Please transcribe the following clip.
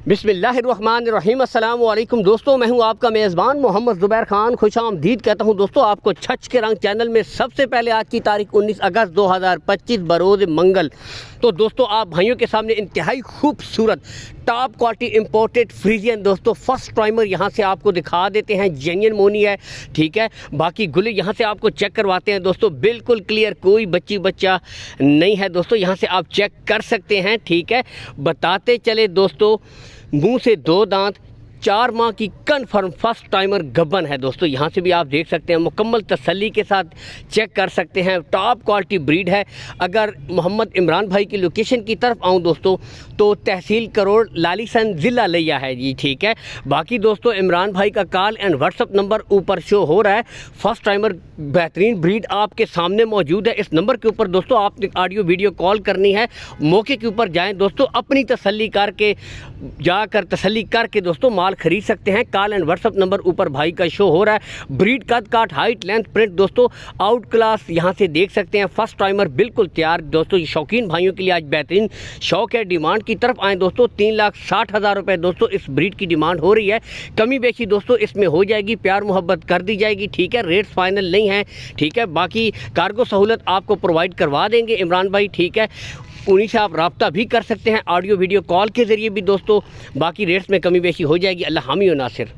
बिस्मिल्लाहिर्रहमानिर्रहीम। अस्सलाम वालेकुम दोस्तों, मैं हूं आपका मेज़बान मोहम्मद ज़ुबैर ख़ान। खुशामदीद कहता हूं दोस्तों आपको छछ के रंग चैनल में। सबसे पहले आज की तारीख 19 अगस्त 2025 बरोज़ मंगल। तो दोस्तों आप भाइयों के सामने इंतहाई खूबसूरत टॉप क्वालिटी इंपोर्टेड फ्रीजियन दोस्तों फर्स्ट प्राइमर यहाँ से आपको दिखा देते हैं। जेन्युइन मोनी है, ठीक है। बाकी गुले यहाँ से आपको चेक करवाते हैं दोस्तों, बिल्कुल क्लियर, कोई बच्चा नहीं है दोस्तों। यहाँ से आप चेक कर सकते हैं, ठीक है। बताते चले दोस्तों, मुंह से दो दांत, 4 माह की कन्फर्म फर्स्ट टाइमर गब्बन है दोस्तों। यहाँ से भी आप देख सकते हैं, मुकम्मल तसल्ली के साथ चेक कर सकते हैं। टॉप क्वालिटी ब्रीड है। अगर मोहम्मद इमरान भाई की लोकेशन की तरफ आऊँ दोस्तों तो तहसील करोड़, लालीसन, ज़िला लिया है जी, ठीक है। बाकी दोस्तों इमरान भाई का कॉल एंड व्हाट्सअप नंबर ऊपर शो हो रहा है। फर्स्ट टाइमर बेहतरीन ब्रीड आपके सामने मौजूद है। इस नंबर के ऊपर दोस्तों आपने ऑडियो वीडियो कॉल करनी है। मौके के ऊपर जाएँ दोस्तों, अपनी तसल्ली करके जाकर तसल्ली करके दोस्तों माल खरीद सकते हैं। कॉल एंड व्हाट्सअप नंबर ऊपर भाई का शो हो रहा है। ब्रीड, कद काट, हाइट, लेंथ, प्रिंट दोस्तों आउट क्लास यहाँ से देख सकते हैं। फर्स्ट टाइमर बिल्कुल तैयार दोस्तों। ये शौकीन भाइयों के लिए आज बेहतरीन शौक है। डिमांड की तरफ आए दोस्तों, 3,60,000 रुपये दोस्तों इस ब्रीड की डिमांड हो रही है। कमी बेशी दोस्तों इसमें हो जाएगी, प्यार मोहब्बत कर दी जाएगी, ठीक है। रेट्स फाइनल नहीं है, ठीक है। बाकी कार्गो सहूलत आपको प्रोवाइड करवा देंगे इमरान भाई, ठीक है। उन्हीं से आप रब्ता भी कर सकते हैं ऑडियो वीडियो कॉल के ज़रिए भी दोस्तों। बाकी रेट्स में कमी बेशी हो जाएगी। अल्लाह हामी व नासिर।